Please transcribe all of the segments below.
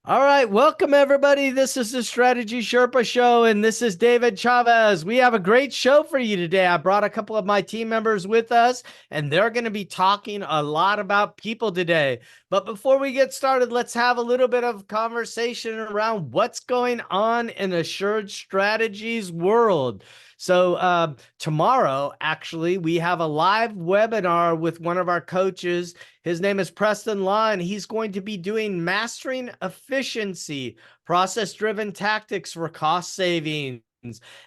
All right, welcome everybody. This is the Strategy Sherpa Show, and this is David Chavez. We have a great show for you today. I brought a couple of my team members with us, and they're going to be talking a lot about people today. But before we get started, let's have a little bit of conversation around what's going on in Assured Strategies world. So tomorrow, actually, we have a live webinar with one of our coaches. His name is Preston Law, and he's going to be doing Mastering Efficiency, Process-Driven Tactics for Cost Savings.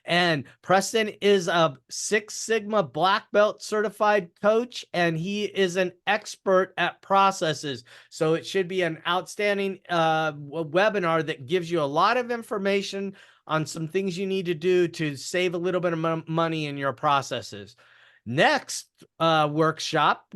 And Preston is a Six Sigma Black Belt certified coach, and he is an expert at processes. So it should be an outstanding webinar that gives you a lot of information on some things you need to do to save a little bit of money in your processes. Next workshop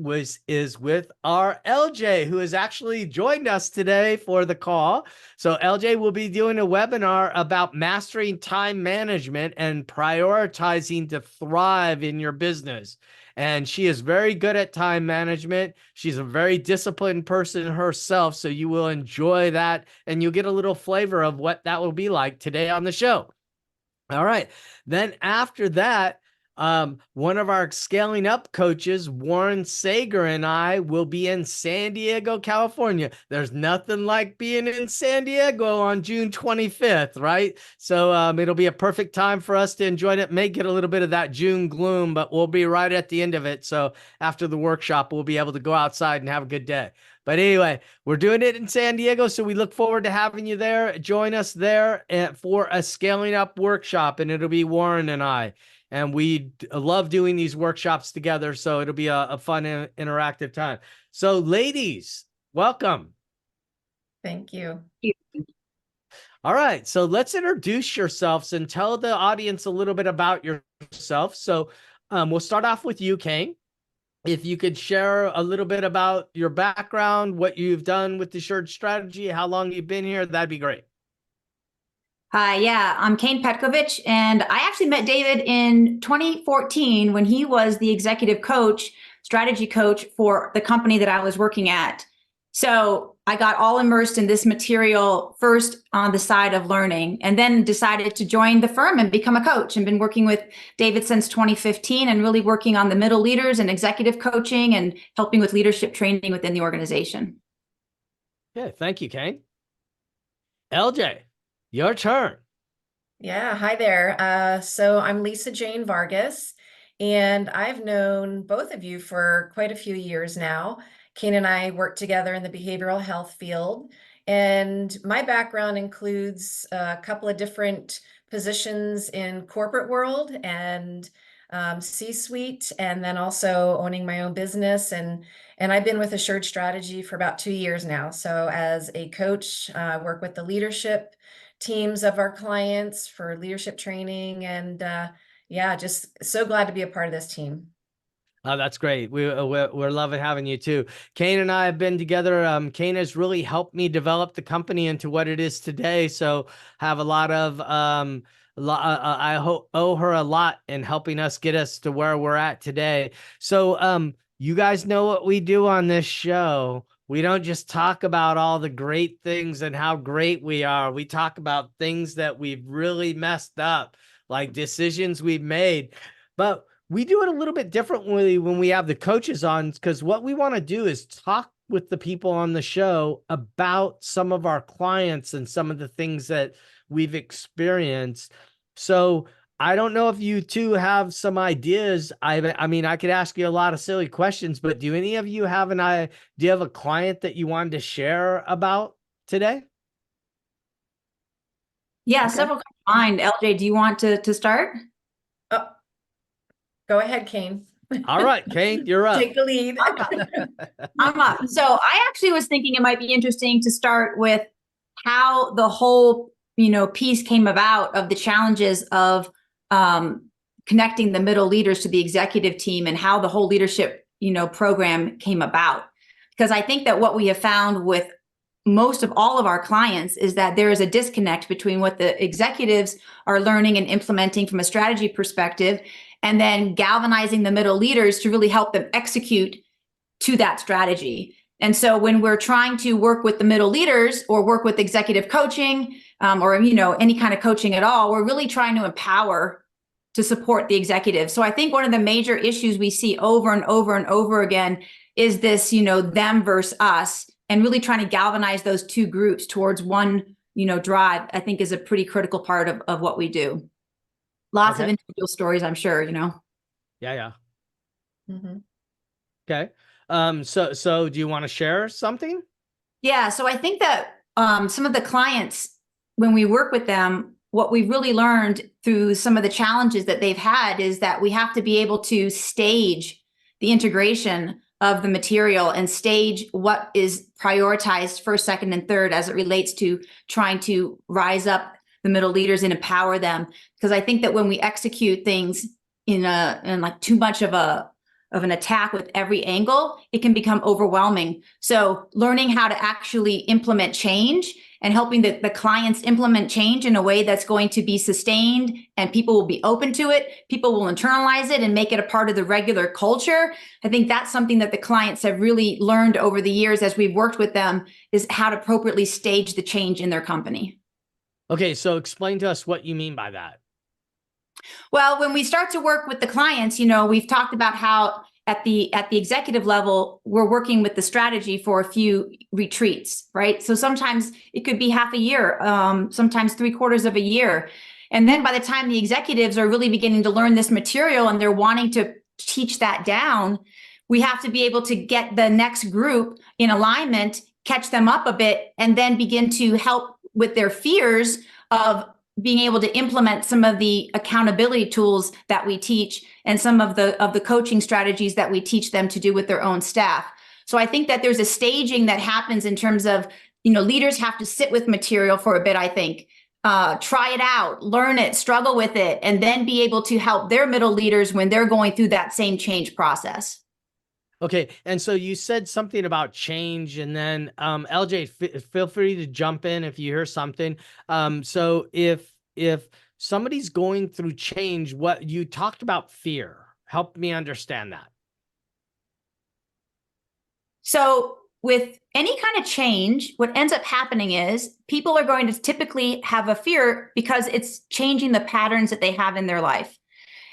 is with our LJ, who has actually joined us today for the call. So LJ will be doing a webinar about mastering time management and prioritizing to thrive in your business. And she is very good at time management. She's a very disciplined person herself, so you will enjoy that, and you'll get a little flavor of what that will be like today on the show. All right. Then after that, one of our scaling up coaches, Warren Sager, and I will be in San Diego, California. There's nothing like being in San Diego on June 25th, right? So it'll be a perfect time for us to enjoy it. May get a little bit of that June gloom, but we'll be right at the end of it. So after the workshop, we'll be able to go outside and have a good day. But anyway, we're doing it in San Diego, so we look forward to having you there. Join us there for a scaling up workshop, and it'll be Warren and I. And we love doing these workshops together, so it'll be a fun interactive time. So ladies, welcome. Thank you. All right, so let's introduce yourselves and tell the audience a little bit about yourself. So we'll start off with you, Kane. If you could share a little bit about your background, what you've done with the Assured Strategy, how long you've been here, that'd be great. Hi, yeah, I'm Keyne Petkovic, and I actually met David in 2014 when he was the executive coach, strategy coach for the company that I was working at. So I got all immersed in this material first on the side of learning, and then decided to join the firm and become a coach, and been working with David since 2015 and really working on the middle leaders and executive coaching and helping with leadership training within the organization. Yeah, thank you, Kane. LJ. Your turn. Yeah, hi there. So I'm Lisa Jane Vargas, and I've known both of you for quite a few years now. Kane and I work together in the behavioral health field, and my background includes a couple of different positions in corporate world and C-suite, and then also owning my own business. And I've been with Assured Strategy for about 2 years now. So as a coach, I work with the leadership teams of our clients for leadership training, and yeah, just so glad to be a part of this team. Oh, that's great. We're loving having you too. Kane and I have been together. Kane has really helped me develop the company into what it is today. So have a lot of I owe her a lot in helping us get us to where we're at today. So you guys know what we do on this show. We don't just talk about all the great things and how great we are. We talk about things that we've really messed up, like decisions we've made. But we do it a little bit differently when we have the coaches on, because what we want to do is talk with the people on the show about some of our clients and some of the things that we've experienced. So I don't know if you two have some ideas. I mean, I could ask you a lot of silly questions, but do any of you have an idea of a client that you wanted to share about today? Yeah, okay. Several come to mind. LJ, do you want to start? Oh, go ahead, Kane. All right, Kane, you're up. Take the lead. I'm up. So I actually was thinking it might be interesting to start with how the whole, piece came about of the challenges of connecting the middle leaders to the executive team, and how the whole leadership, program came about. Because I think that what we have found with most of all of our clients is that there is a disconnect between what the executives are learning and implementing from a strategy perspective, and then galvanizing the middle leaders to really help them execute to that strategy. And so when we're trying to work with the middle leaders or work with executive coaching, or, you know, any kind of coaching at all, we're really trying to empower to support the executive. So I think one of the major issues we see over and over and over again is this, you know, them versus us, and really trying to galvanize those two groups towards one, you know, drive, I think is a pretty critical part of what we do. Lots of individual stories, I'm sure, you know. Yeah. Mm-hmm. Okay. So do you want to share something? Yeah. So I think that some of the clients, when we work with them, what we've really learned through some of the challenges that they've had is that we have to be able to stage the integration of the material and stage what is prioritized first, second, and third as it relates to trying to rise up the middle leaders and empower them. Because I think that when we execute things in like too much of an attack with every angle, it can become overwhelming. So learning how to actually implement change and helping the clients implement change in a way that's going to be sustained and people will be open to it, people will internalize it and make it a part of the regular culture. I think that's something that the clients have really learned over the years as we've worked with them, is how to appropriately stage the change in their company. Okay, so explain to us what you mean by that. Well, when we start to work with the clients, you know, we've talked about how at the executive level, we're working with the strategy for a few retreats, right? So sometimes it could be half a year, sometimes 3/4 of a year. And then by the time the executives are really beginning to learn this material and they're wanting to teach that down, we have to be able to get the next group in alignment, catch them up a bit, and then begin to help with their fears of being able to implement some of the accountability tools that we teach and some of the coaching strategies that we teach them to do with their own staff. So I think that there's a staging that happens in terms of, you know, leaders have to sit with material for a bit, I think, try it out, learn it, struggle with it, and then be able to help their middle leaders when they're going through that same change process. Okay, and so you said something about change, and then LJ, feel free to jump in if you hear something. So if somebody's going through change, what you talked about fear, help me understand that. So with any kind of change, what ends up happening is people are going to typically have a fear because it's changing the patterns that they have in their life.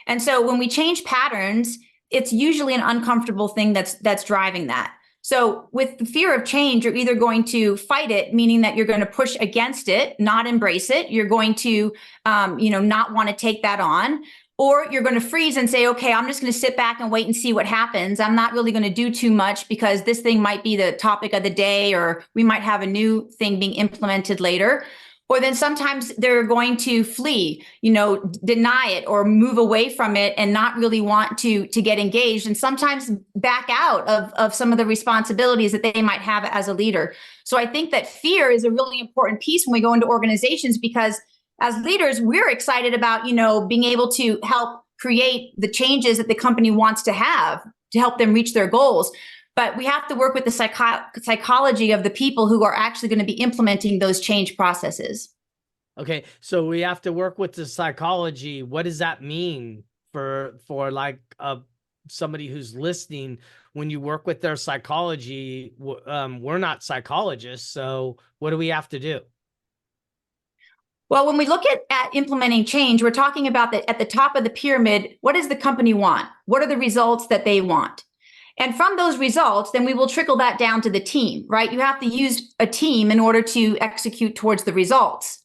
And so when we change patterns, it's usually an uncomfortable thing that's driving that. So with the fear of change, you're either going to fight it, meaning that you're going to push against it, not embrace it. You're going to, not want to take that on, or you're going to freeze and say, okay, I'm just going to sit back and wait and see what happens. I'm not really going to do too much because this thing might be the topic of the day, or we might have a new thing being implemented later. Or then sometimes they're going to flee, deny it or move away from it and not really want to get engaged, and sometimes back out of some of the responsibilities that they might have as a leader. So I think that fear is a really important piece when we go into organizations, because as leaders, we're excited about, being able to help create the changes that the company wants to have to help them reach their goals. But we have to work with the psychology of the people who are actually going to be implementing those change processes. Okay, so we have to work with the psychology. What does that mean for like somebody who's listening? When you work with their psychology, we're not psychologists, so what do we have to do? Well, when we look at implementing change, we're talking about that at the top of the pyramid. What does the company want? What are the results that they want? And from those results, then we will trickle that down to the team, right? You have to use a team in order to execute towards the results.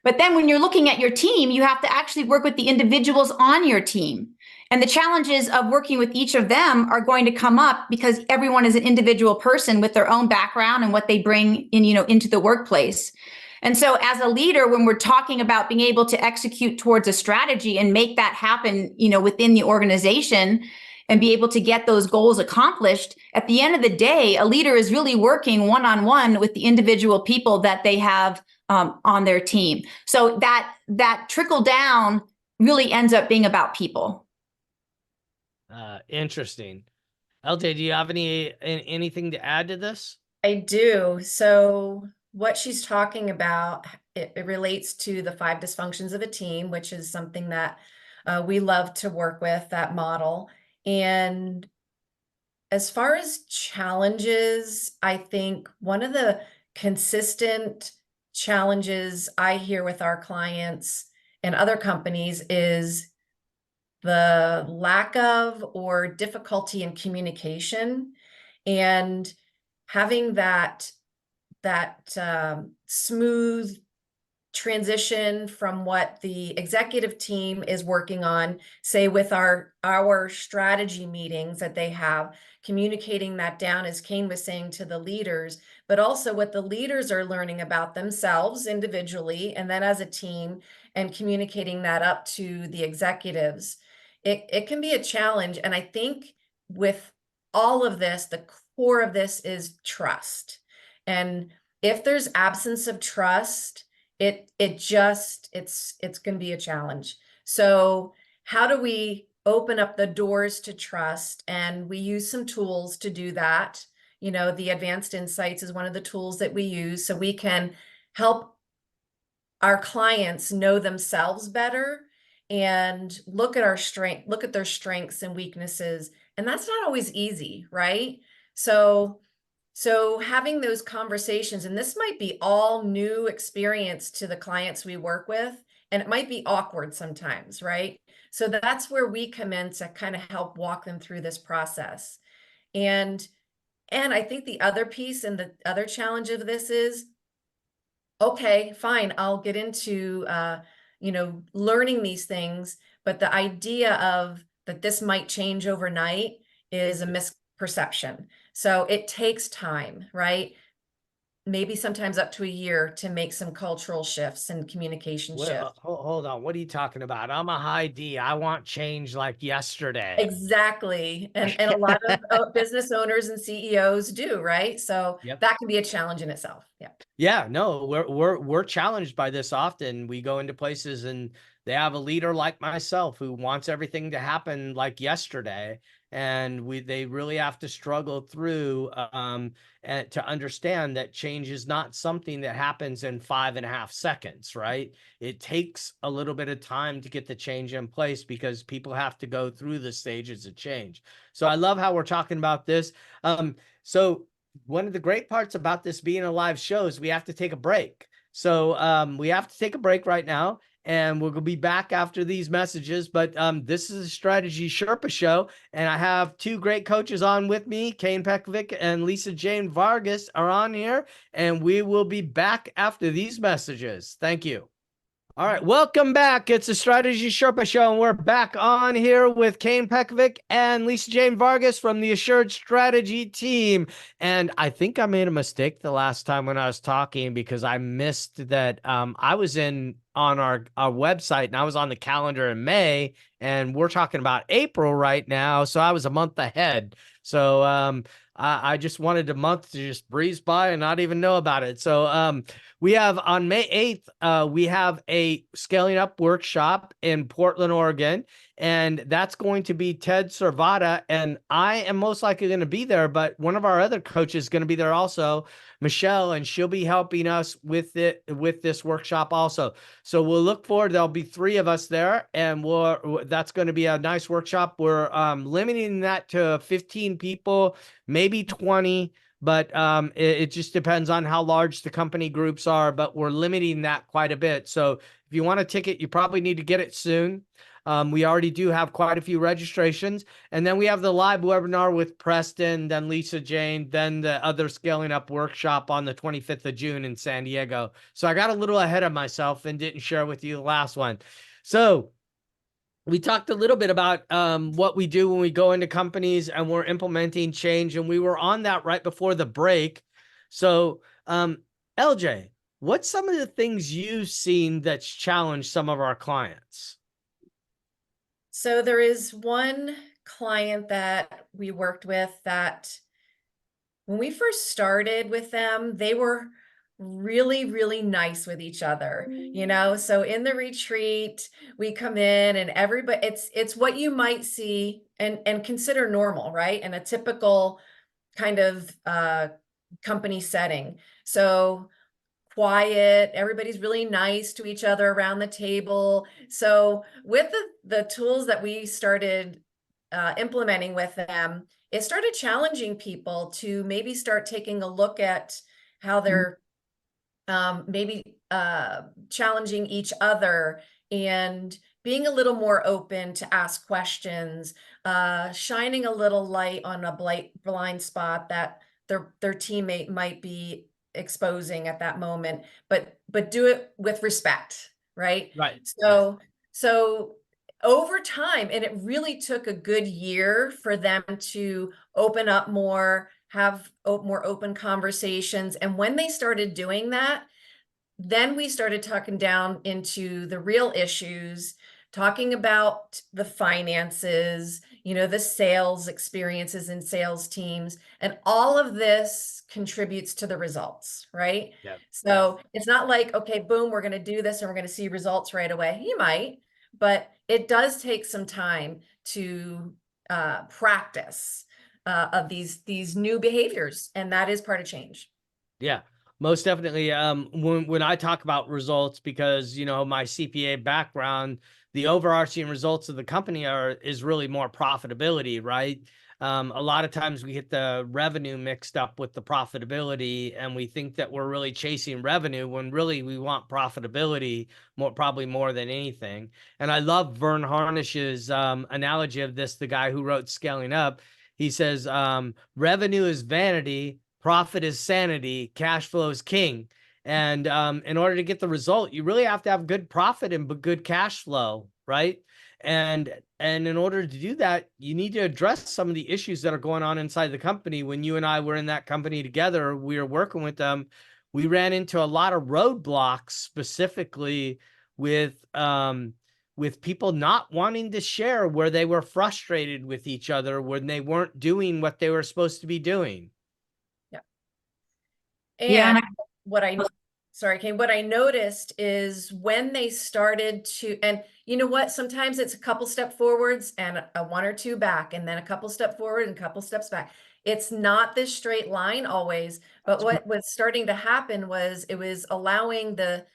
But then when you're looking at your team, you have to actually work with the individuals on your team. And the challenges of working with each of them are going to come up because everyone is an individual person with their own background and what they bring in, into the workplace. And so as a leader, when we're talking about being able to execute towards a strategy and make that happen, within the organization, and be able to get those goals accomplished, at the end of the day, a leader is really working one-on-one with the individual people that they have on their team. So that trickle down really ends up being about people. Interesting. LJ, do you have anything to add to this? I do. So what she's talking about, it relates to the 5 dysfunctions of a team, which is something that we love to work with, that model. And As far as challenges, I think one of the consistent challenges I hear with our clients and other companies is the lack of or difficulty in communication, and having that smooth transition from what the executive team is working on, say with our strategy meetings that they have, communicating that down, as Kane was saying, to the leaders, but also what the leaders are learning about themselves individually and then as a team, and communicating that up to the executives. It can be a challenge. And I think with all of this, the core of this is trust. And if there's absence of trust, it's going to be a challenge. So how do we open up the doors to trust? And we use some tools to do that. You know, the advanced insights is one of the tools that we use, so we can help our clients know themselves better and look at their strengths and weaknesses. And that's not always easy, right? So having those conversations, and this might be all new experience to the clients we work with, and it might be awkward sometimes, right? So that's where we come in to kind of help walk them through this process. And I think the other piece and the other challenge of this is, okay, fine, I'll get into learning these things, but the idea of that this might change overnight is a misperception. So it takes time, right? Maybe sometimes up to a year to make some cultural shifts and communication Well, shifts. hold on. What are you talking about? I'm a high D. I want change like yesterday. Exactly. And a lot of business owners and CEOs do, right? So Yep. that can be a challenge in itself. Yeah. Yeah, no, we're challenged by this often. We go into places and they have a leader like myself who wants everything to happen like yesterday, and they really have to struggle through and to understand that change is not something that happens in 5.5 seconds, right? It takes a little bit of time to get the change in place because people have to go through the stages of change. So I love how we're talking about this. So one of the great parts about this being a live show is we have to take a break. So we have to take a break right now, and we'll be back after these messages. But this is a Strategy Sherpa show, and I have two great coaches on with me. Keyne Petkovic and Lisa Jane Vargas are on here, and we will be back after these messages. Thank you. All right, welcome back. It's a Strategy Sherpa show, and we're back on here with Keyne Petkovic and Lisa Jane Vargas from the Assured Strategy team. And I think I made a mistake the last time when I was talking, because I missed that I was on our website and I was on the calendar in May, and we're talking about April right now. So I was a month ahead. So I just wanted a month to just breeze by and not even know about it. So we have on May 8th, we have a scaling up workshop in Portland, Oregon, and that's going to be Ted Servata. And I am most likely going to be there, but one of our other coaches is going to be there also, Michelle, and she'll be helping us with this workshop also. So we'll look forward. There'll be 3 of us there, and that's going to be a nice workshop. We're limiting that to 15 people, maybe 20. But it just depends on how large the company groups are, but we're limiting that quite a bit. So if you want a ticket, you probably need to get it soon. We already do have quite a few registrations. And then we have the live webinar with Preston, then Lisa Jane, then the other Scaling Up workshop on the 25th of June in San Diego. So I got a little ahead of myself and didn't share with you the last one. So we talked a little bit about what we do when we go into companies and we're implementing change, and we were on that right before the break. So LJ, what's some of the things you've seen that's challenged some of our clients? So there is one client that we worked with that when we first started with them, they were really, really nice with each other, So in the retreat, we come in and everybody, it's what you might see and consider normal, right? In a typical kind of company setting. So quiet, everybody's really nice to each other around the table. So with the tools that we started implementing with them, it started challenging people to maybe start taking a look at how they're maybe challenging each other and being a little more open to ask questions, shining a little light on a blind spot that their teammate might be exposing at that moment, but do it with respect, right? Right. So over time, and it really took a good year for them to open up more, have more open conversations. And when they started doing that, then we started talking down into the real issues, talking about the finances, the sales experiences and sales teams, and all of this contributes to the results, right? Yeah. So it's not like, okay, boom, we're going to do this and we're going to see results right away. You might, but it does take some time to practice of these new behaviors, and that is part of change. Yeah, most definitely. When I talk about results, because my CPA background, the overarching results of the company is really more profitability, right? A lot of times we get the revenue mixed up with the profitability, and we think that we're really chasing revenue when really we want profitability probably more than anything. And I love Vern Harnish's analogy of this. The guy who wrote Scaling Up, he says, revenue is vanity, profit is sanity, cash flow is king. And in order to get the result, you really have to have good profit and good cash flow, right? And in order to do that, you need to address some of the issues that are going on inside the company. When you and I were in that company together, we were working with them. We ran into a lot of roadblocks, specifically with people not wanting to share, where they were frustrated with each other when they weren't doing what they were supposed to be doing. And sorry, Kane, what I noticed is when they started to, and you know what, sometimes it's a couple step forwards and a one or two back, and then a couple step forward and a couple steps back. It's not this straight line always, but what was starting to happen was it was allowing the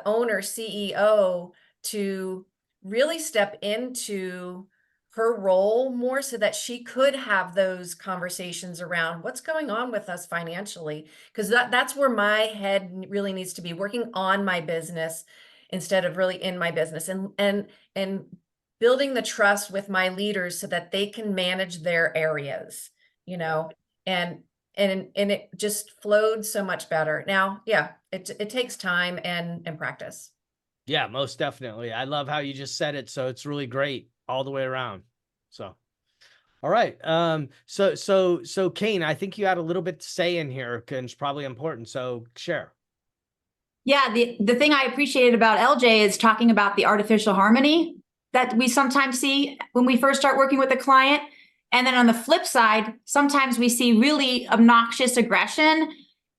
owner, CEO, to really step into her role more so that she could have those conversations around what's going on with us financially, because that's where my head really needs to be, working on my business instead of really in my business, and building the trust with my leaders so that they can manage their areas, and it just flowed so much better. Now, yeah, it takes time and practice. Yeah, most definitely. I love how you just said it. So it's really great all the way around. So, all right. So Kane, I think you had a little bit to say in here, and it's probably important. So share. Yeah, the thing I appreciated about LJ is talking about the artificial harmony that we sometimes see when we first start working with a client. And then on the flip side, sometimes we see really obnoxious aggression,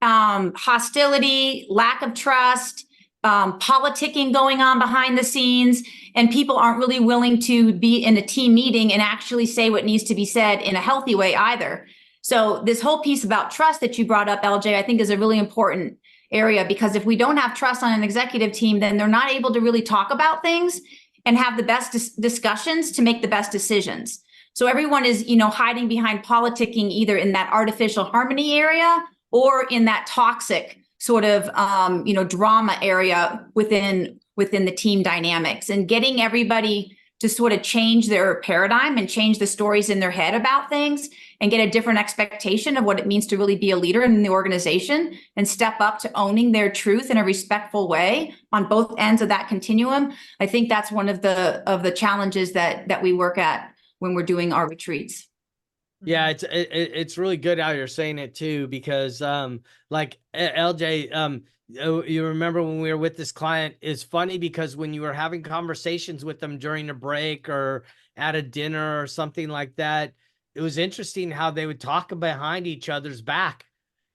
hostility, lack of trust, politicking going on behind the scenes, and people aren't really willing to be in a team meeting and actually say what needs to be said in a healthy way either. So this whole piece about trust that you brought up, LJ, I think is a really important area, because if we don't have trust on an executive team, then they're not able to really talk about things and have the best discussions to make the best decisions. So everyone is, hiding behind politicking, either in that artificial harmony area or in that toxic sort of, drama area within the team dynamics, and getting everybody to sort of change their paradigm and change the stories in their head about things and get a different expectation of what it means to really be a leader in the organization and step up to owning their truth in a respectful way on both ends of that continuum. I think that's one of the challenges that we work at when we're doing our retreats. Yeah, it's really good how you're saying it too, because like LJ, you remember when we were with this client, it's funny because when you were having conversations with them during a break or at a dinner or something like that, it was interesting how they would talk behind each other's back,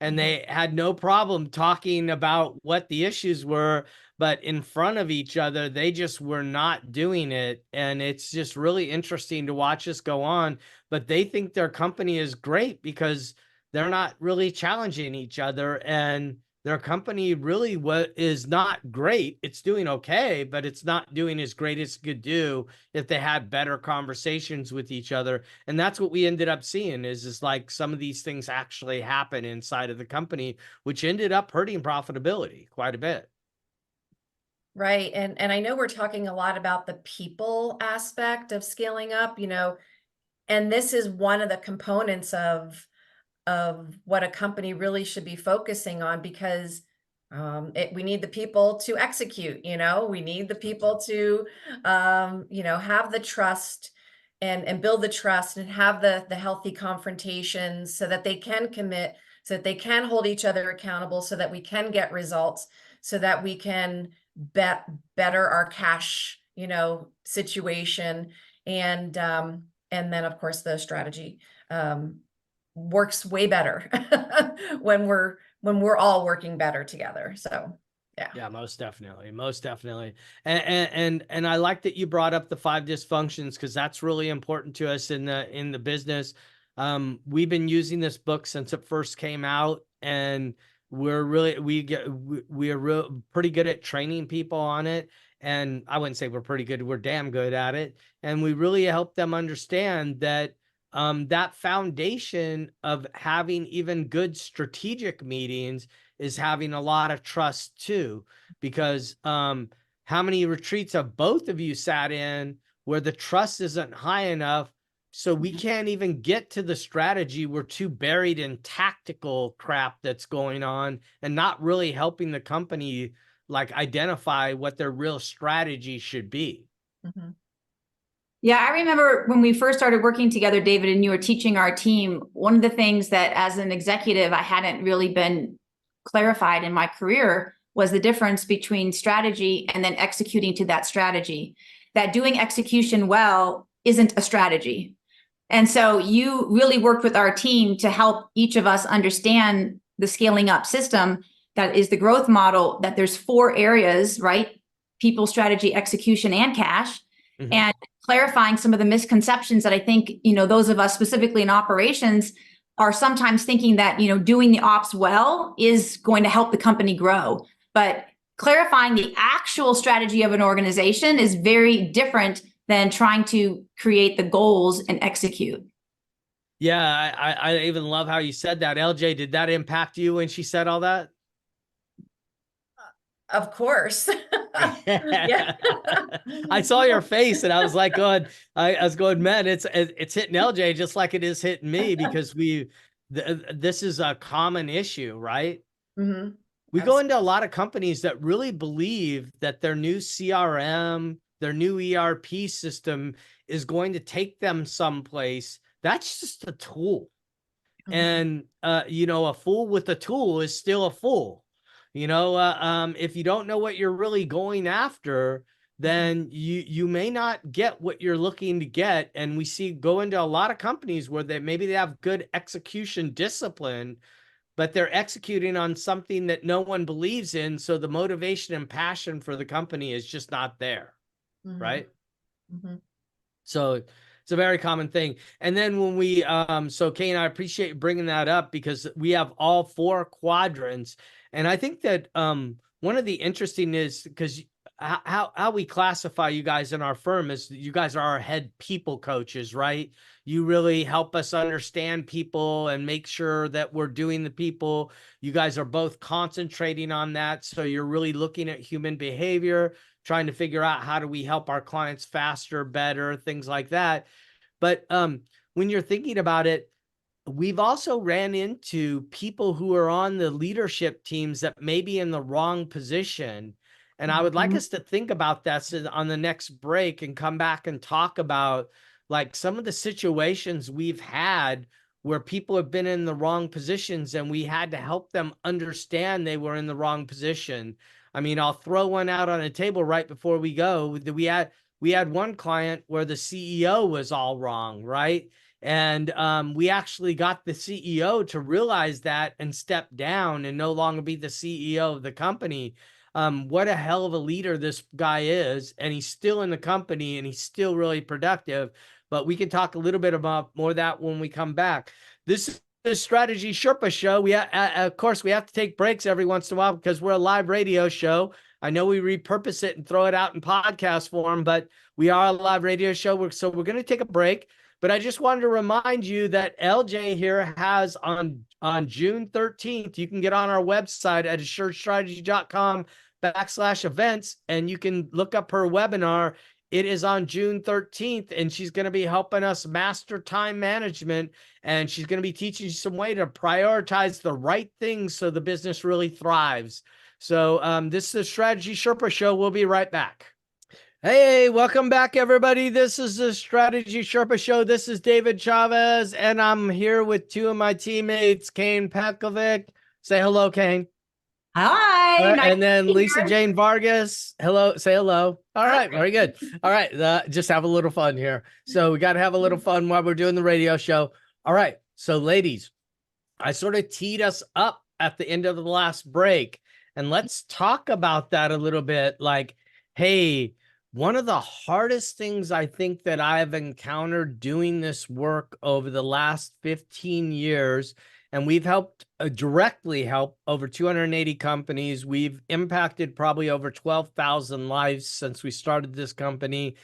and they had no problem talking about what the issues were, but in front of each other, they just were not doing it. And it's just really interesting to watch this go on, but they think their company is great because they're not really challenging each other. And their company really is not great. It's doing okay, but it's not doing as great as it could do if they had better conversations with each other. And that's what we ended up seeing is like some of these things actually happen inside of the company, which ended up hurting profitability quite a bit. Right. And I know we're talking a lot about the people aspect of scaling up, and this is one of the components of what a company really should be focusing on, because we need the people to execute, we need the people to have the trust and build the trust and have the healthy confrontations so that they can commit, so that they can hold each other accountable, so that we can get results, so that we can better our cash situation, and then of course the strategy works way better when we're all working better together. So yeah, most definitely, most definitely. And I like that you brought up the 5 dysfunctions, because that's really important to us in the business. We've been using this book since it first came out, and we're really we're pretty good at training people on it. And I wouldn't say we're pretty good, we're damn good at it. And we really help them understand that that foundation of having even good strategic meetings is having a lot of trust too, because how many retreats have both of you sat in where the trust isn't high enough, so we can't even get to the strategy? We're too buried in tactical crap that's going on and not really helping the company like identify what their real strategy should be. mm-hmm. Yeah, I remember when we first started working together, David, and you were teaching our team, one of the things that as an executive, I hadn't really been clarified in my career was the difference between strategy and then executing to that strategy. That doing execution well isn't a strategy. And so you really worked with our team to help each of us understand the scaling up system that is the growth model, that there's 4 areas, right? People, strategy, execution, and cash. Mm-hmm. And clarifying some of the misconceptions that I think, those of us specifically in operations are sometimes thinking that, doing the ops well is going to help the company grow. But clarifying the actual strategy of an organization is very different than trying to create the goals and execute. Yeah, I even love how you said that. LJ, did that impact you when she said all that? Of course. Yeah. I saw your face and I was like, God, I was going, man, it's hitting LJ just like it is hitting me, because this is a common issue, right? Mm-hmm. We go into a lot of companies that really believe that their new CRM, their new ERP system is going to take them someplace. That's just a tool. Mm-hmm. And, a fool with a tool is still a fool. If you don't know what you're really going after, then you may not get what you're looking to get. And we go into a lot of companies where maybe they have good execution discipline, but they're executing on something that no one believes in. So the motivation and passion for the company is just not there. Mm-hmm. Right. Mm-hmm. So it's a very common thing. And then when we, so Kane, I appreciate you bringing that up, because we have all 4 quadrants. And I think that one of the interesting is, because how we classify you guys in our firm is you guys are our head people coaches, right? You really help us understand people and make sure that we're doing the people. You guys are both concentrating on that. So you're really looking at human behavior, trying to figure out how do we help our clients faster, better, things like that. But when you're thinking about it, we've also ran into people who are on the leadership teams that may be in the wrong position. And I would like us to think about that on the next break and come back and talk about like some of the situations we've had where people have been in the wrong positions and we had to help them understand they were in the wrong position. I mean, I'll throw one out on a table right before we go. We had one client where the CEO was all wrong, right? And we actually got the CEO to realize that and step down and no longer be the CEO of the company. What a hell of a leader this guy is. And he's still in the company and he's still really productive. But we can talk a little bit about more of that when we come back. This the Strategy Sherpa Show. Of course, we have to take breaks every once in a while because we're a live radio show. I know we repurpose it and throw it out in podcast form, but we are a live radio show. So we're going to take a break. But I just wanted to remind you that LJ here has on June 13th, you can get on our website at assuredstrategy.com/events, and you can look up her webinar. It is on June 13th, and she's going to be helping us master time management, and she's going to be teaching you some way to prioritize the right things so the business really thrives. So this is the Strategy Sherpa Show. We'll be right back. Hey, welcome back, everybody. This is the Strategy Sherpa Show. This is David Chavez, and I'm here with two of my teammates, Keyne Petkovic. Say hello, Keyne. Hi. Nice And then to be Lisa here. Jane Vargas. Hello. Say hello. All right. Very good. All right. Just have a little fun here. So we got to have a little fun while we're doing the radio show. All right. So ladies, I sort of teed us up at the end of the last break, and let's talk about that a little bit. Like, hey, one of the hardest things I think that I've encountered doing this work over the last 15 years, and we've helped directly help over 280 companies. We've impacted probably over 12,000 lives since we started this company.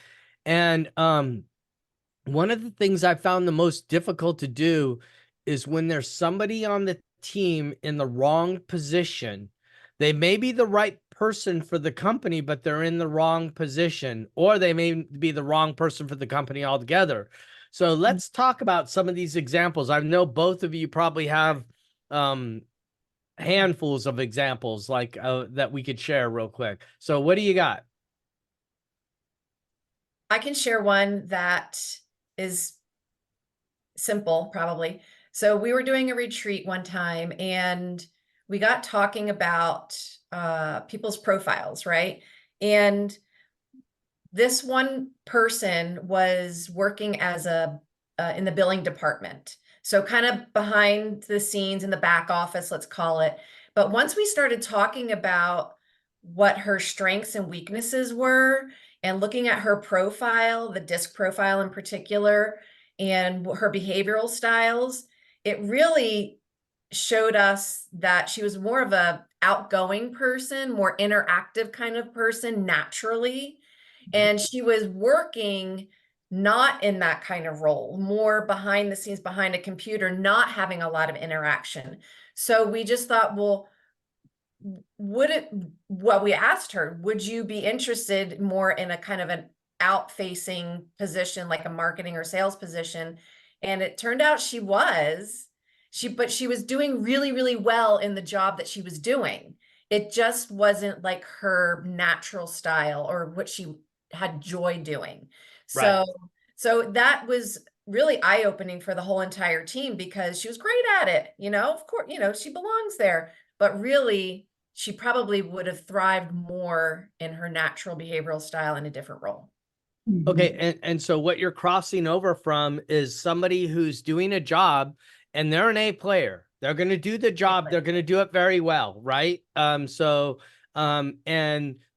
And one of the things I found the most difficult to do is when there's somebody on the team in the wrong position. They may be the right person for the company, but they're in the wrong position, or they may be the wrong person for the company altogether. So let's talk about some of these examples. I know both of you probably have handfuls of examples like that we could share real quick. So what do you got? I can share one that is simple, probably. So we were doing a retreat one time, and we got talking about people's profiles, right? And this one person was working as in the billing department. So kind of behind the scenes in the back office, let's call it. But once we started talking about what her strengths and weaknesses were, and looking at her profile, the DISC profile in particular, and her behavioral styles, it really showed us that she was more of a outgoing person, more interactive kind of person naturally. And she was working not in that kind of role, more behind the scenes, behind a computer, not having a lot of interaction. So we just thought, well, we asked her, would you be interested more in a kind of an out-facing position, like a marketing or sales position? And it turned out she was. But she was doing really, really well in the job that she was doing. It just wasn't like her natural style or what she had joy doing. Right. So that was really eye-opening for the whole entire team, because she was great at it. Of course, she belongs there, but really she probably would have thrived more in her natural behavioral style in a different role. Okay. And so what you're crossing over from is somebody who's doing a job and they're an A player. They're going to do the job. They're going to do it very well. Right. And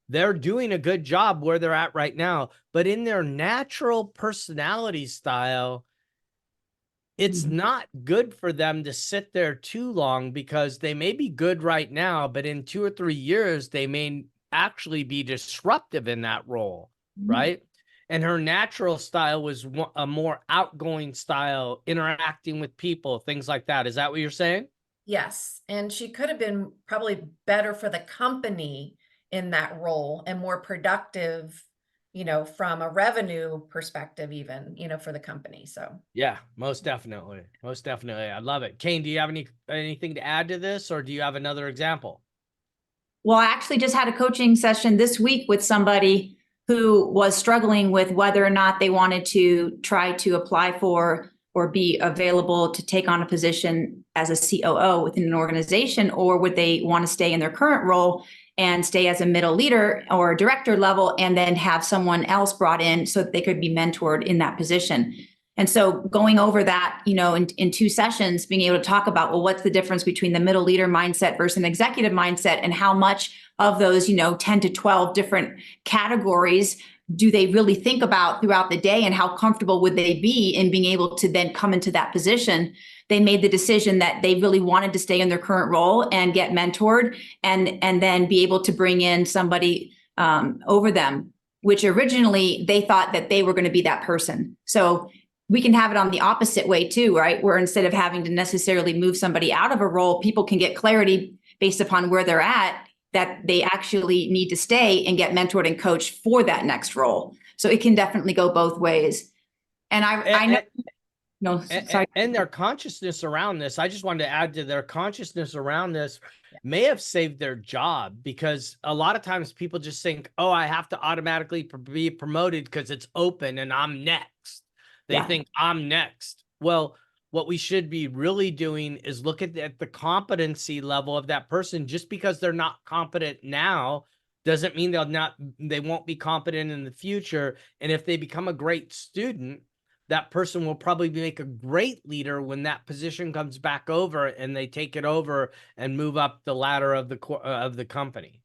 they're doing a good job where they're at right now, but in their natural personality style, it's not good for them to sit there too long, because they may be good right now, but in 2 or 3 years, they may actually be disruptive in that role. Right. And her natural style was a more outgoing style, interacting with people, things like that. Is that what you're saying? Yes. And she could have been probably better for the company in that role, and more productive, from a revenue perspective, even, for the company. So yeah, most definitely. Most definitely. I love it. Keyne, do you have anything to add to this, or do you have another example? Well, I actually just had a coaching session this week with somebody who was struggling with whether or not they wanted to try to apply for or be available to take on a position as a COO within an organization, or would they want to stay in their current role and stay as a middle leader or director level, and then have someone else brought in so that they could be mentored in that position. And so going over that, in 2 sessions, being able to talk about, well, what's the difference between the middle leader mindset versus an executive mindset, and how much of those, 10 to 12 different categories do they really think about throughout the day, and how comfortable would they be in being able to then come into that position? They made the decision that they really wanted to stay in their current role and get mentored, and then be able to bring in somebody over them, which originally they thought that they were going to be that person. So we can have it on the opposite way too, right? Where instead of having to necessarily move somebody out of a role, people can get clarity based upon where they're at, that they actually need to stay and get mentored and coached for that next role. So it can definitely go both ways. And I know, no, sorry. And their consciousness around this, I just wanted to add to their consciousness around this may have saved their job, because a lot of times people just think, oh, I have to automatically be promoted because it's open and I'm next. They think I'm next. Well, what we should be really doing is look at the competency level of that person. Just because they're not competent now doesn't mean they won't be competent in the future. And if they become a great student, that person will probably make a great leader when that position comes back over and they take it over and move up the ladder of the company.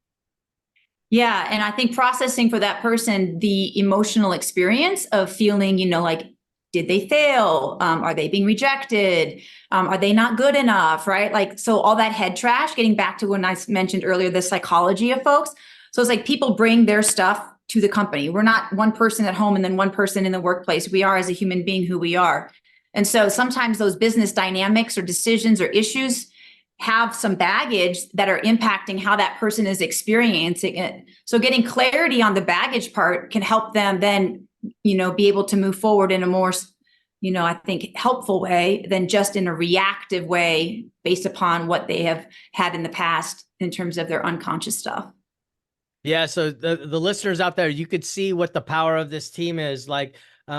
Yeah. And I think processing for that person, the emotional experience of feeling, like, did they fail? Are they being rejected? Are they not good enough? Right? Like, so all that head trash, getting back to when I mentioned earlier, the psychology of folks. So it's like people bring their stuff to the company. We're not one person at home and then one person in the workplace. We are, as a human being, who we are. And so sometimes those business dynamics or decisions or issues have some baggage that are impacting how that person is experiencing it. So getting clarity on the baggage part can help them then, be able to move forward in a more, I think, helpful way than just in a reactive way based upon what they have had in the past in terms of their unconscious stuff. Yeah. So the listeners out there, you could see what the power of this team is. Like,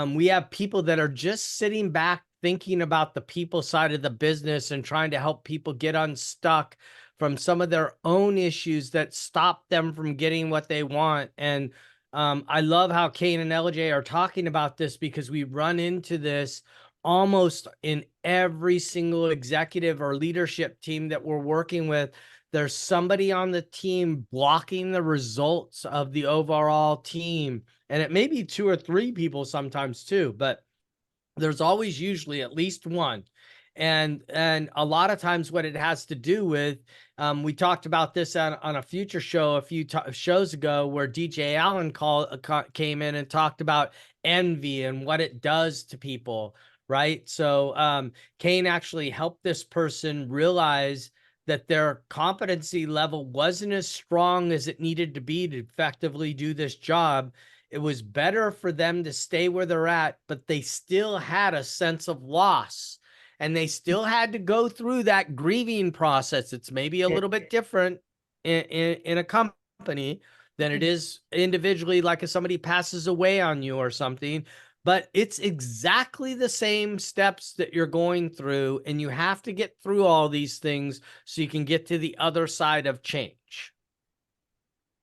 we have people that are just sitting back thinking about the people side of the business and trying to help people get unstuck from some of their own issues that stop them from getting what they want. And I love how Kane and LJ are talking about this, because we run into this almost in every single executive or leadership team that we're working with. There's somebody on the team blocking the results of the overall team. And it may be 2 or 3 people sometimes too, but there's always usually at least one. And a lot of times what it has to do with, we talked about this on a future show a few shows ago, where DJ Allen came in and talked about envy and what it does to people, right? So Kane actually helped this person realize that their competency level wasn't as strong as it needed to be to effectively do this job. It was better for them to stay where they're at, but they still had a sense of loss, and they still had to go through that grieving process. It's maybe a little bit different in a company than it is individually, like if somebody passes away on you or something. But it's exactly the same steps that you're going through, and you have to get through all these things so you can get to the other side of change.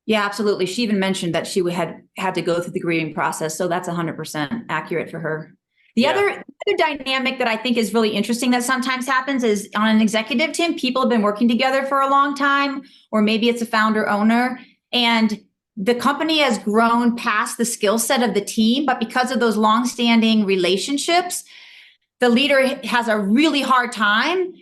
Yeah, absolutely. She even mentioned that she had to go through the grieving process. So that's 100% accurate for her. The other dynamic that I think is really interesting that sometimes happens is on an executive team, people have been working together for a long time, or maybe it's a founder owner, and the company has grown past the skill set of the team, but because of those longstanding relationships, the leader has a really hard time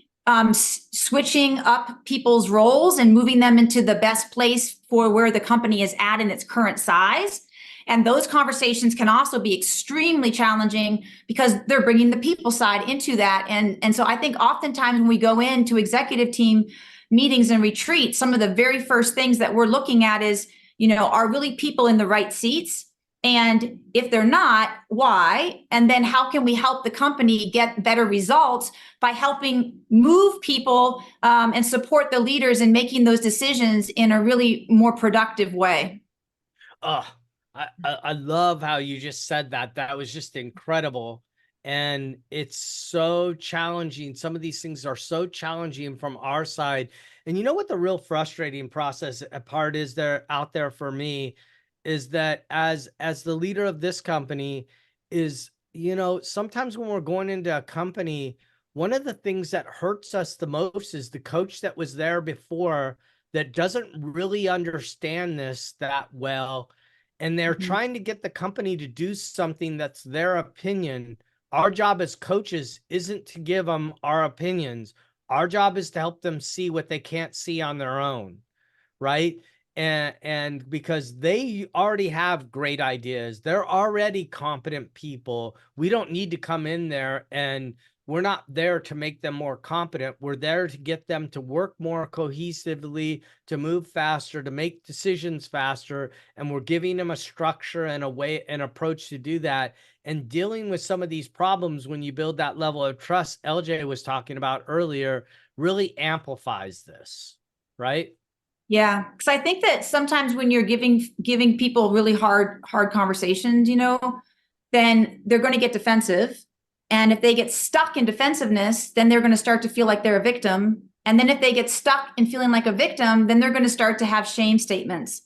switching up people's roles and moving them into the best place for where the company is at in its current size. And those conversations can also be extremely challenging because they're bringing the people side into that. And so I think oftentimes when we go into executive team meetings and retreats, some of the very first things that we're looking at is, are really people in the right seats? And if they're not, why? And then how can we help the company get better results by helping move people and support the leaders in making those decisions in a really more productive way? Oh, I love how you just said that. That was just incredible. And it's so challenging. Some of these things are so challenging from our side. And you know what the real frustrating part is out there for me is that as the leader of this company is, sometimes when we're going into a company, one of the things that hurts us the most is the coach that was there before that doesn't really understand this that well. and they're trying to get the company to do something that's their opinion. Our job as coaches isn't to give them our opinions. Our job is to help them see what they can't see on their own, right? And because they already have great ideas, they're already competent people. We don't need to come in there, and we're not there to make them more competent. We're there to get them to work more cohesively, to move faster, to make decisions faster. And we're giving them a structure and a way, an approach to do that. And dealing with some of these problems when you build that level of trust LJ was talking about earlier really amplifies this, right? Yeah, because I think that sometimes when you're giving people really hard conversations, then they're going to get defensive. And if they get stuck in defensiveness, then they're going to start to feel like they're a victim. And then if they get stuck in feeling like a victim, then they're going to start to have shame statements.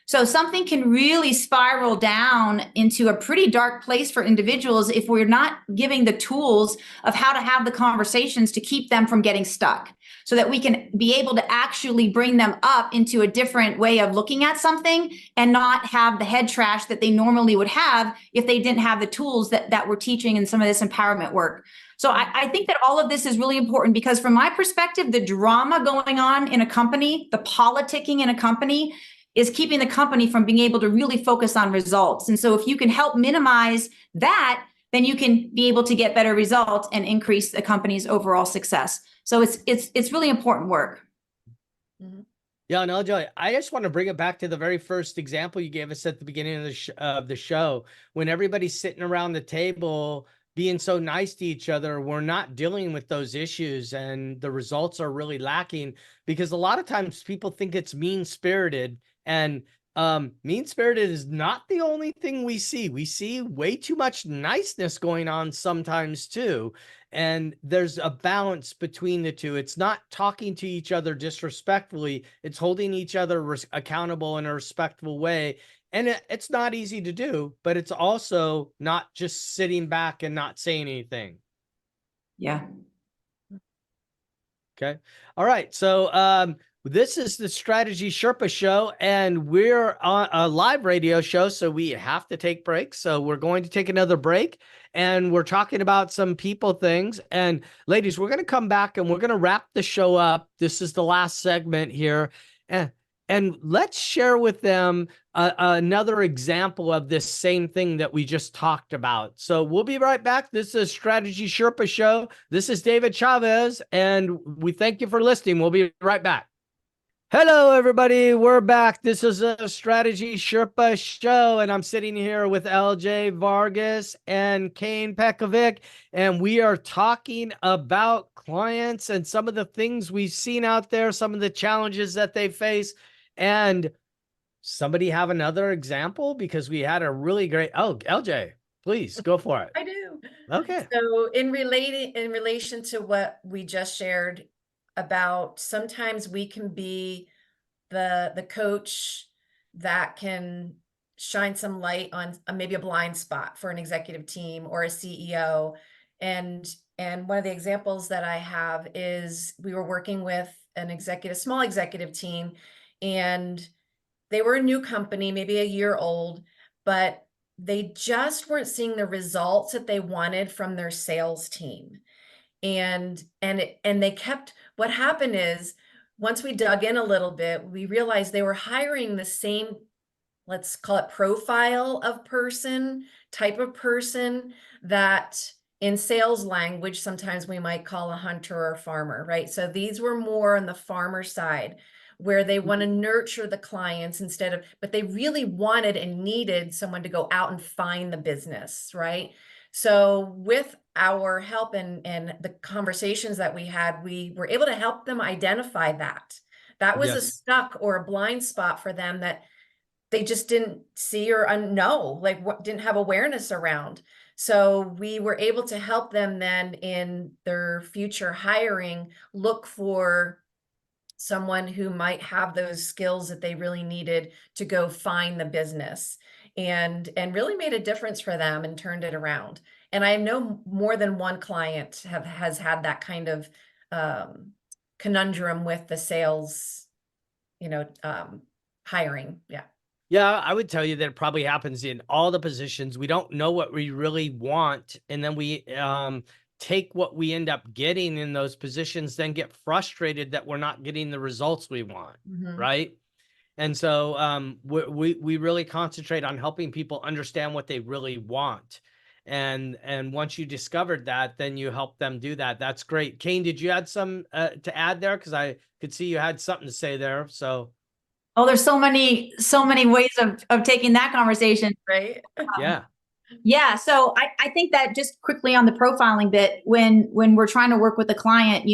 So something can really spiral down into a pretty dark place for individuals if we're not giving the tools of how to have the conversations to keep them from getting stuck, so that we can be able to actually bring them up into a different way of looking at something and not have the head trash that they normally would have if they didn't have the tools that we're teaching in some of this empowerment work. So I think that all of this is really important, because from my perspective, the drama going on in a company, the politicking in a company, is keeping the company from being able to really focus on results. And so if you can help minimize that, then you can be able to get better results and increase the company's overall success. So it's really important work. Mm-hmm. Yeah, no, Joey, I just want to bring it back to the very first example you gave us at the beginning of the show, when everybody's sitting around the table being so nice to each other. We're not dealing with those issues, and the results are really lacking, because a lot of times people think it's mean-spirited, and mean-spirited is not the only thing we see. We see way too much niceness going on sometimes too. And there's a balance between the two. It's not talking to each other disrespectfully. It's holding each other accountable in a respectful way. And it's not easy to do, but it's also not just sitting back and not saying anything. Yeah. Okay. All right. So this is the Strategy Sherpa Show, and we're on a live radio show, so we have to take breaks. So we're going to take another break, and we're talking about some people things. And ladies, we're going to come back and we're going to wrap the show up. This is the last segment here. And let's share with them another example of this same thing that we just talked about. So we'll be right back. This is Strategy Sherpa Show. This is David Chavez, and we thank you for listening. We'll be right back. Hello, everybody. We're back. This is a Strategy Sherpa Show, and I'm sitting here with LJ Vargas and Keyne Petkovic, and we are talking about clients and some of the things we've seen out there, some of the challenges that they face. And somebody have another example, because we had a really great, LJ, please go for it. I do. Okay. So in relation to what we just shared about, sometimes we can be the coach that can shine some light on maybe a blind spot for an executive team or a CEO. And one of the examples that I have is, we were working with small executive team, and they were a new company, maybe a year old, but they just weren't seeing the results that they wanted from their sales team. And they kept, what happened is, once we dug in a little bit, we realized they were hiring the same, let's call it profile of person, type of person, that in sales language, sometimes we might call a hunter or a farmer, right? So these were more on the farmer side, where they want to nurture the clients but they really wanted and needed someone to go out and find the business, right? So with our help and the conversations that we had, we were able to help them identify that. That was a stuck or a blind spot for them that they just didn't see or know, like didn't have awareness around. So we were able to help them then in their future hiring, look for someone who might have those skills that they really needed to go find the business, and really made a difference for them and turned it around. And I know more than one client has had that kind of conundrum with the sales, hiring. Yeah. Yeah, I would tell you that it probably happens in all the positions. We don't know what we really want, and then we take what we end up getting in those positions, then get frustrated that we're not getting the results we want, Mhm. right? And so we really concentrate on helping people understand what they really want. And once you discovered that, then you help them do that. That's great. Kane, did you add some to add there? Because I could see you had something to say there. So Oh, there's so many ways of taking that conversation. Right? yeah. Yeah, so I think that just quickly on the profiling bit, when we're trying to work with a client,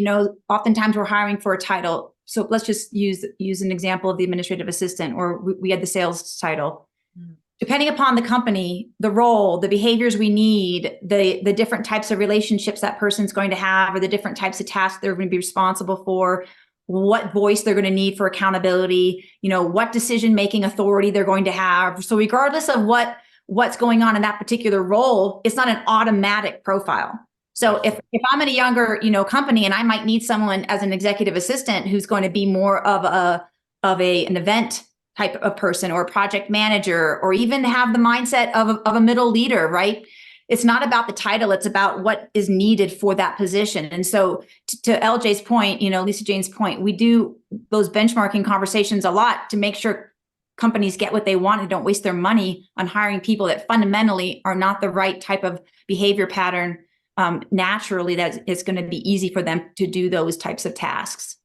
oftentimes we're hiring for a title. So let's just use an example of the administrative assistant, or we had the sales title. Mm. Depending upon the company, the role, the behaviors we need, the different types of relationships that person's going to have, or the different types of tasks they're going to be responsible for, what voice they're going to need for accountability, what decision-making authority they're going to have. So regardless of what's going on in that particular role, it's not an automatic profile. So if I'm at a younger, company, and I might need someone as an executive assistant who's going to be more of an event type of person, or a project manager, or even have the mindset of a middle leader, right? It's not about the title, it's about what is needed for that position. And so to LJ's point, Lisa Jane's point, we do those benchmarking conversations a lot to make sure companies get what they want and don't waste their money on hiring people that fundamentally are not the right type of behavior pattern naturally, that it's going to be easy for them to do those types of tasks.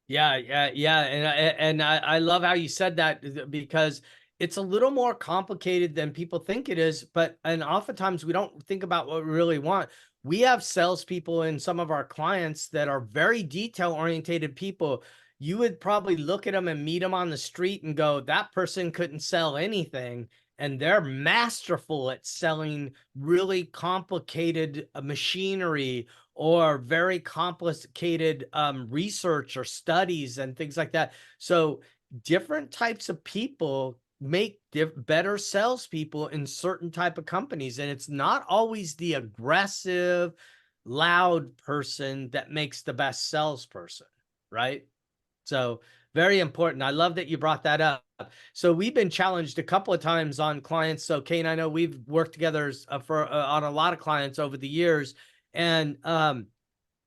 Yeah. And I love how you said that, because it's a little more complicated than people think it is. And oftentimes we don't think about what we really want. We have salespeople in some of our clients that are very detail oriented people. You would probably look at them and meet them on the street and go, that person couldn't sell anything. And they're masterful at selling really complicated machinery, or very complicated research or studies and things like that. So different types of people make better salespeople in certain type of companies. And it's not always the aggressive, loud person that makes the best salesperson, right? So very important. I love that you brought that up. So we've been challenged a couple of times on clients. So Kane, I know we've worked together on a lot of clients over the years. And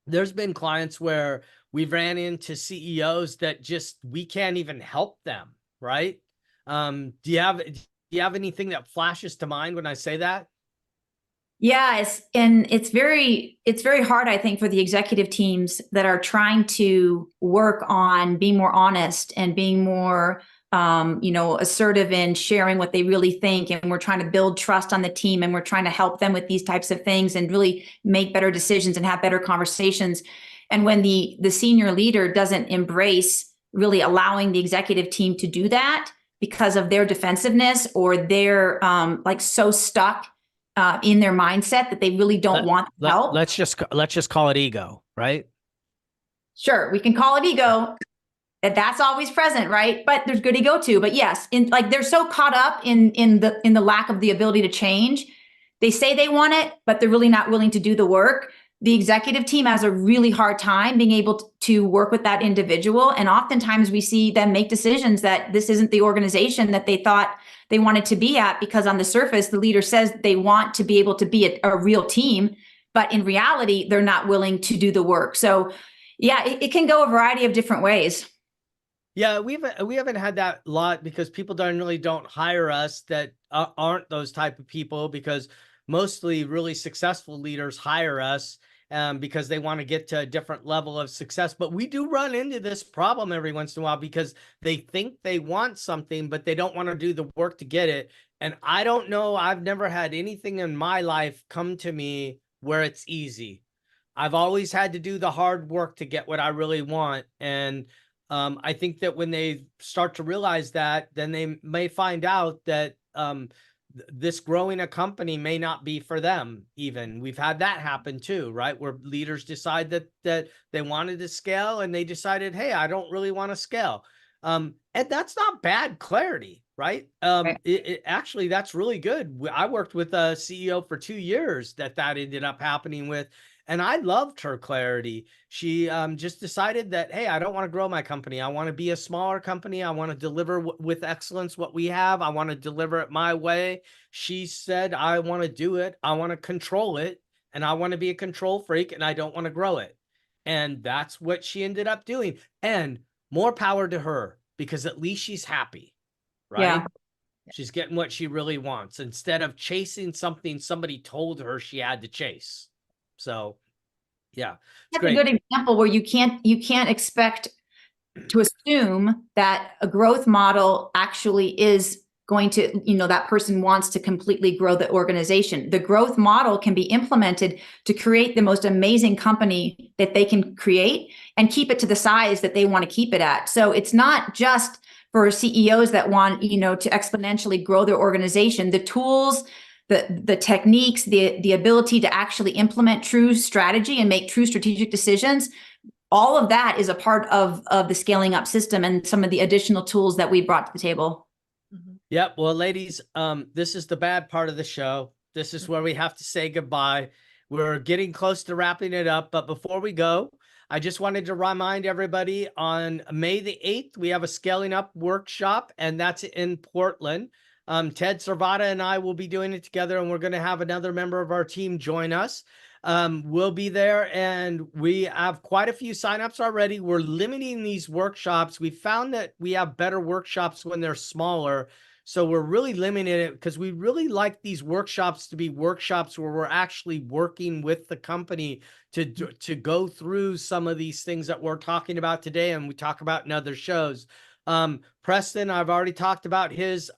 there's been clients where we've ran into CEOs that just, we can't even help them, right? Do you have anything that flashes to mind when I say that? Yeah, it's very hard, I think, for the executive teams that are trying to work on being more honest and being more assertive in sharing what they really think. And we're trying to build trust on the team, and we're trying to help them with these types of things and really make better decisions and have better conversations. And when the senior leader doesn't embrace really allowing the executive team to do that because of their defensiveness, or they're so stuck in their mindset that they really don't want help. Let's just call it ego, right? Sure, we can call it ego. That's always present, right? But there's good ego too. But yes, they're so caught up in the lack of the ability to change. They say they want it, but they're really not willing to do the work. The executive team has a really hard time being able to work with that individual. And oftentimes we see them make decisions that this isn't the organization that they thought they wanted to be at, because on the surface, the leader says they want to be able to be a real team, but in reality, they're not willing to do the work. So yeah, it can go a variety of different ways. Yeah, we haven't had that lot, because people don't hire us that aren't those type of people, because mostly really successful leaders hire us because they want to get to a different level of success. But we do run into this problem every once in a while, because they think they want something, but they don't want to do the work to get it. And I don't know, I've never had anything in my life come to me where it's easy. I've always had to do the hard work to get what I really want. And I think that when they start to realize that, then they may find out that this growing a company may not be for them. Even we've had that happen too, right? Where leaders decide that they wanted to scale, and they decided, hey, I don't really want to scale. And that's not bad clarity, right? Actually, that's really good. I worked with a CEO for 2 years that ended up happening with. And I loved her clarity. She just decided that, hey, I don't want to grow my company. I want to be a smaller company. I want to deliver with excellence what we have. I want to deliver it my way. She said, I want to do it. I want to control it. And I want to be a control freak, and I don't want to grow it. And that's what she ended up doing. And more power to her, because at least she's happy, right? Yeah. She's getting what she really wants instead of chasing something somebody told her she had to chase. So, yeah, it's That's great. a good example where you can't expect to assume that a growth model actually is going to, that person wants to completely grow the organization. The growth model can be implemented to create the most amazing company that they can create and keep it to the size that they want to keep it at. So it's not just for CEOs that want, to exponentially grow their organization. The tools, the techniques, the ability to actually implement true strategy and make true strategic decisions, all of that is a part of the scaling up system and some of the additional tools that we brought to the table. Yep. Well, ladies, this is the bad part of the show. This is where we have to say goodbye. We're getting close to wrapping it up. But before we go, I just wanted to remind everybody on May the 8th, we have a scaling up workshop, and that's in Portland. Ted Servata and I will be doing it together, and we're going to have another member of our team join us. We'll be there, and we have quite a few signups already. We're limiting these workshops. We found that we have better workshops when they're smaller. So we're really limiting it because we really like these workshops to be workshops where we're actually working with the company to go through some of these things that we're talking about today, and we talk about in other shows. Preston, I've already talked about his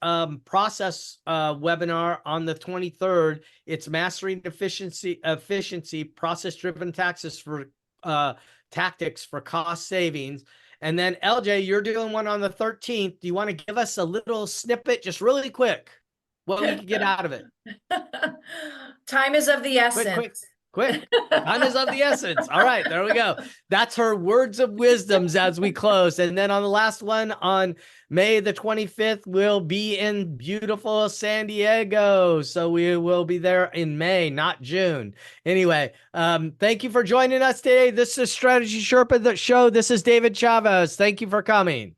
process webinar on the 23rd. It's Mastering Efficiency, Process-Driven Tactics for Cost Savings. And then LJ, you're doing one on the 13th. Do you want to give us a little snippet, just really quick, what we can get out of it? Time is of the essence. Quick. Time is of the essence. All right, there we go. That's her words of wisdoms as we close. And then on the last one, on May the 25th, we'll be in beautiful San Diego. So we will be there in May, not June. Anyway, thank you for joining us today. This is Strategy Sherpa Show. This is David Chavez. Thank you for coming.